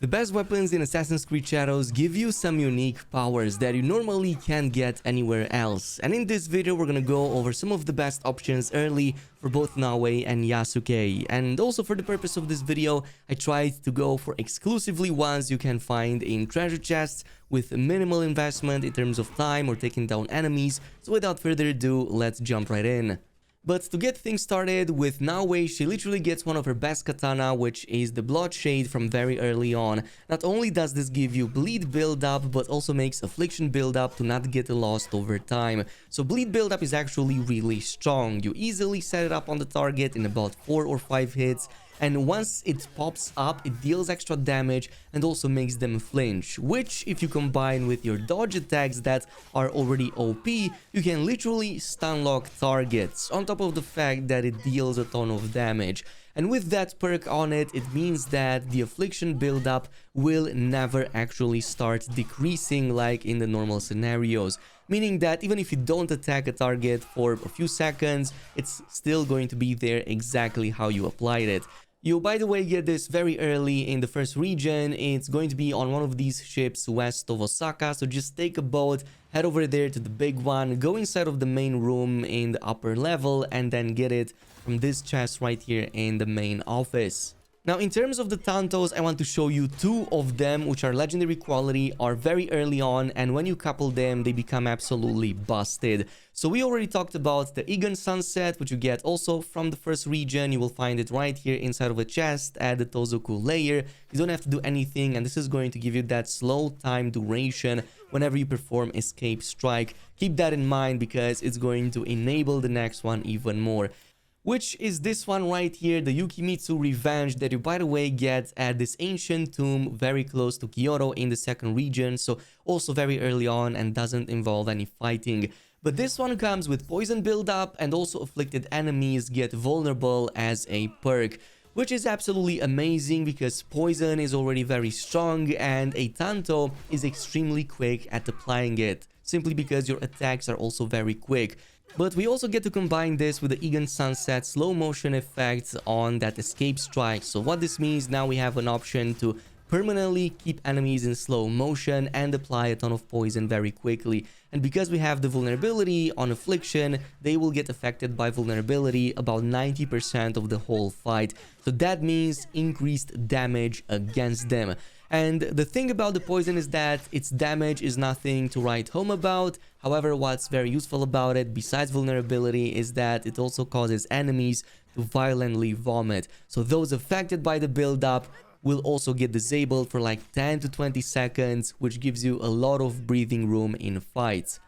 The best weapons in Assassin's Creed Shadows give you some unique powers that you normally can't get anywhere else. And in this video we're gonna go over some of the best options early for both Naoe and Yasuke. And also for the purpose of this video, I tried to go for exclusively ones you can find in treasure chests with minimal investment in terms of time or taking down enemies. So without further ado, let's jump right in. But to get things started with Naoe, she literally gets one of her best katana, which is the Bloodshade from very early on. Not only does this give you bleed build-up, but also makes affliction build-up to not get lost over time. So bleed build-up is actually really strong. You easily set it up on the target in about 4 or 5 hits. And once it pops up, it deals extra damage and also makes them flinch, which if you combine with your dodge attacks that are already OP, you can literally stun lock targets, on top of the fact that it deals a ton of damage. And with that perk on it, it means that the affliction buildup will never actually start decreasing like in the normal scenarios. Meaning that even if you don't attack a target for a few seconds, it's still going to be there exactly how you applied it. You, by the way, get this very early in the first region. It's going to be on one of these ships west of Osaka, so just take a boat, head over there to the big one, go inside of the main room in the upper level, and then get it from this chest right here in the main office. Now, in terms of the Tantos, I want to show you 2 of them, which are legendary quality, are very early on, and when you couple them, they become absolutely busted. So we already talked about the Egon Sunset, which you get also from the first region. You will find it right here inside of a chest at the Tozoku layer. You don't have to do anything, and this is going to give you that slow time duration whenever you perform Escape Strike. Keep that in mind because it's going to enable the next one even more, which is this one right here, the Yukimitsu Revenge, that you, by the way, get at this ancient tomb very close to Kyoto in the second region, so also very early on and doesn't involve any fighting. But this one comes with poison buildup, and also afflicted enemies get vulnerable as a perk, which is absolutely amazing because poison is already very strong and a Tanto is extremely quick at applying it, simply because your attacks are also very quick. But we also get to combine this with the Egon Sunset slow motion effect on that escape strike. So what this means, now we have an option to permanently keep enemies in slow motion and apply a ton of poison very quickly. And because we have the vulnerability on affliction, they will get affected by vulnerability about 90% of the whole fight. So that means increased damage against them. And the thing about the poison is that its damage is nothing to write home about. However, what's very useful about it, besides vulnerability, is that it also causes enemies to violently vomit. So those affected by the build-up will also get disabled for like 10 to 20 seconds, which gives you a lot of breathing room in fights.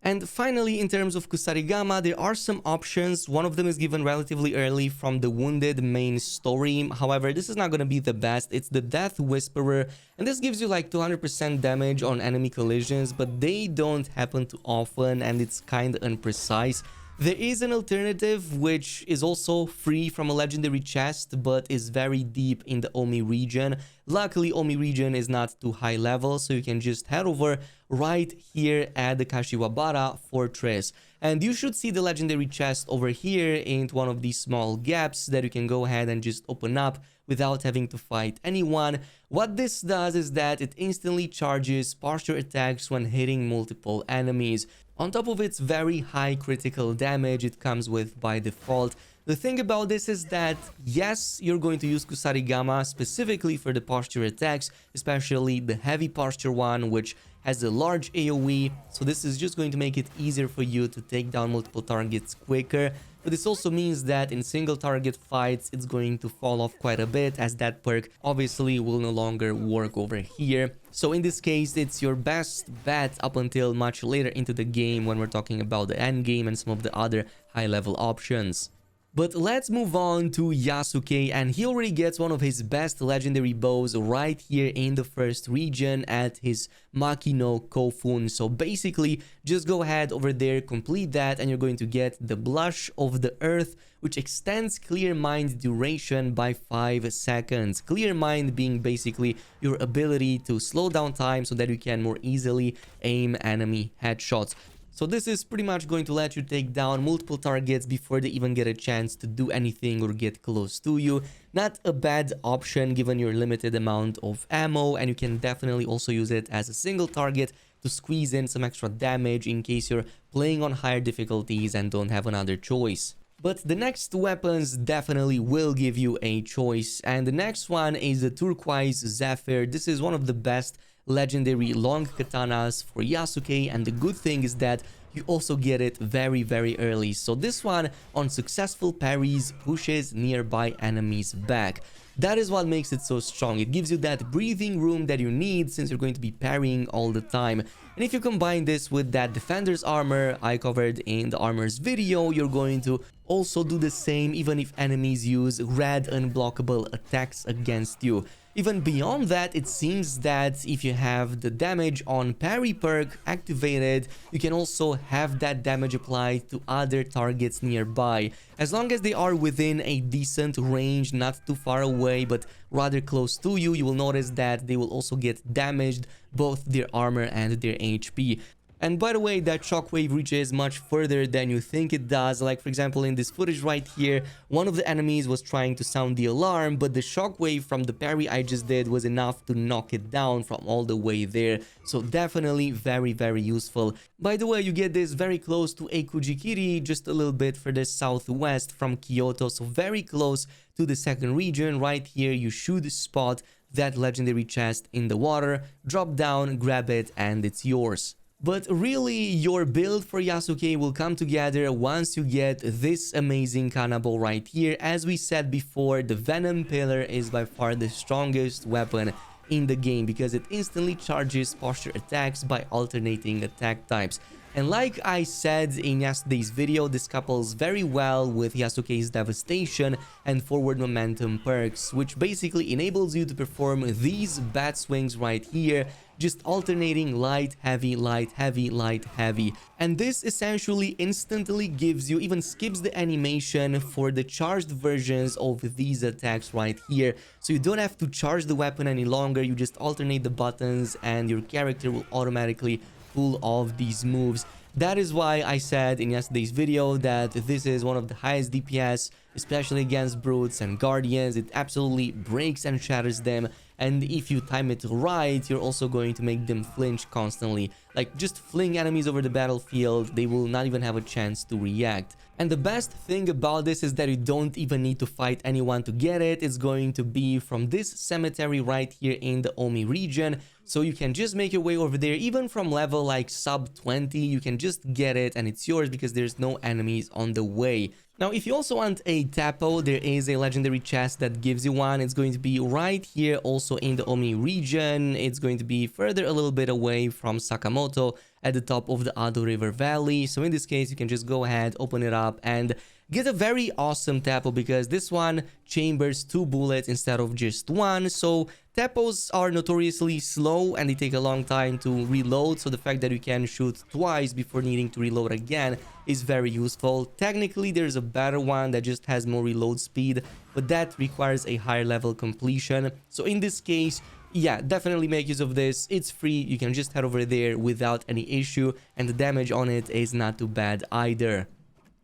And finally, in terms of Kusarigama, there are some options. One of them is given relatively early from the Wounded main story. However, this is not going to be the best. It's the Death Whisperer, and this gives you like 200% damage on enemy collisions, but they don't happen too often and it's kind of imprecise. There is an alternative which is also free from a legendary chest but is very deep in the Omi region. Luckily, Omi region is not too high level, so you can just head over right here at the Kashiwabara fortress. And you should see the legendary chest over here in one of these small gaps that you can go ahead and just open up without having to fight anyone. What this does is that it instantly charges posture attacks when hitting multiple enemies. On top of its very high critical damage it comes with by default. The thing about this is that, yes, you're going to use Kusarigama specifically for the posture attacks, especially the heavy posture one, which has a large AoE, so this is just going to make it easier for you to take down multiple targets quicker. But this also means that in single target fights, it's going to fall off quite a bit, as that perk obviously will no longer work over here. So in this case, it's your best bet up until much later into the game when we're talking about the end game and some of the other high level options. But let's move on to Yasuke, and he already gets one of his best legendary bows right here in the first region at his Makino Kofun. So basically, just go ahead over there, complete that, and you're going to get the Blush of the Earth, which extends Clear Mind duration by 5 seconds. Clear Mind being basically your ability to slow down time so that you can more easily aim enemy headshots. So this is pretty much going to let you take down multiple targets before they even get a chance to do anything or get close to you. Not a bad option given your limited amount of ammo, and you can definitely also use it as a single target to squeeze in some extra damage in case you're playing on higher difficulties and don't have another choice. But the next weapons definitely will give you a choice, and the next one is the Turquoise Zephyr. This is one of the best legendary long katanas for Yasuke, and the good thing is that you also get it very early. So this one on successful parries pushes nearby enemies back. That is what makes it so strong. It gives you that breathing room that you need since you're going to be parrying all the time. And if you combine this with that defender's armor I covered in the armor's video, you're going to also do the same even if enemies use red unblockable attacks against you. Even beyond that, it seems that if you have the damage on parry perk activated, you can also have that damage applied to other targets nearby. As long as they are within a decent range, not too far away, but rather close to you, you will notice that they will also get damaged, both their armor and their HP. And by the way, that shockwave reaches much further than you think it does. Like for example, in this footage right here, one of the enemies was trying to sound the alarm, but the shockwave from the parry I just did was enough to knock it down from all the way there. So definitely very useful. By the way, you get this very close to Ekujikiri, just a little bit further southwest from Kyoto, so very close to the second region. Right here, you should spot that legendary chest in the water, drop down, grab it, and it's yours. But really, your build for Yasuke will come together once you get this amazing Kanabo right here. As we said before, the Venom pillar is by far the strongest weapon in the game because it instantly charges posture attacks by alternating attack types. And like I said in yesterday's video, this couples very well with Yasuke's Devastation and Forward Momentum perks, which basically enables you to perform these bat swings right here, just alternating light, heavy, light, heavy, light, heavy. And this essentially instantly gives you, even skips the animation for the charged versions of these attacks right here. So you don't have to charge the weapon any longer, you just alternate the buttons and your character will automatically pull off these moves. That is why I said in yesterday's video that this is one of the highest DPS, especially against brutes and guardians. It absolutely breaks and shatters them, and if you time it right, you're also going to make them flinch constantly. Like, just fling enemies over the battlefield, they will not even have a chance to react. And the best thing about this is that you don't even need to fight anyone to get it. It's going to be from this cemetery right here in the Omi region. So you can just make your way over there, even from level like sub 20, you can just get it and it's yours because there's no enemies on the way. Now, if you also want a Tapo, there is a legendary chest that gives you one. It's going to be right here also in the Omi region. It's going to be further a little bit away from Sakamoto at the top of the Ado River Valley. So in this case, you can just go ahead, open it up and get a very awesome Tapo because this one chambers 2 bullets instead of just 1. So Tapos are notoriously slow and they take a long time to reload, so the fact that you can shoot twice before needing to reload again is very useful. Technically, there's a better one that just has more reload speed, but that requires a higher level completion. So in this case, yeah, definitely make use of this. It's free, you can just head over there without any issue, and the damage on it is not too bad either.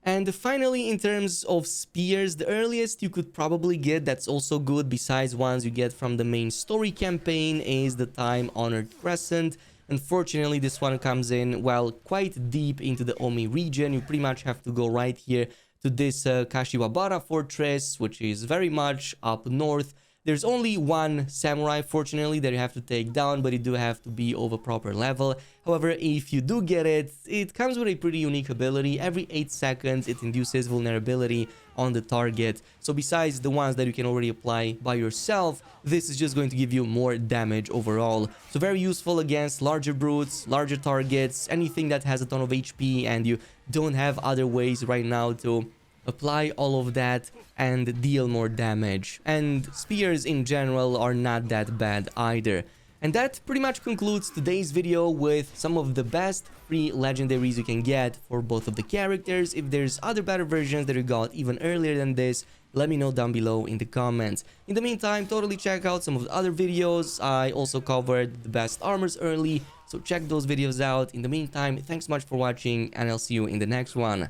And finally, in terms of spears, the earliest you could probably get that's also good besides ones you get from the main story campaign is the time-honored Crescent. Unfortunately, this one comes in, well, quite deep into the Omi region. You pretty much have to go right here to this Kashiwabara fortress, which is very much up north. There's only one samurai, fortunately, that you have to take down, but you do have to be of a proper level. However, if you do get it, it comes with a pretty unique ability. Every 8 seconds, it induces vulnerability on the target. So besides the ones that you can already apply by yourself, this is just going to give you more damage overall. So very useful against larger brutes, larger targets, anything that has a ton of HP and you don't have other ways right now to apply all of that and deal more damage. And spears in general are not that bad either. And that pretty much concludes today's video with some of the best free legendaries you can get for both of the characters. If there's other better versions that you got even earlier than this, let me know down below in the comments. In the meantime, totally check out some of the other videos. I also covered the best armors early, So check those videos out. In the meantime, thanks so much for watching, and I'll see you in the next one.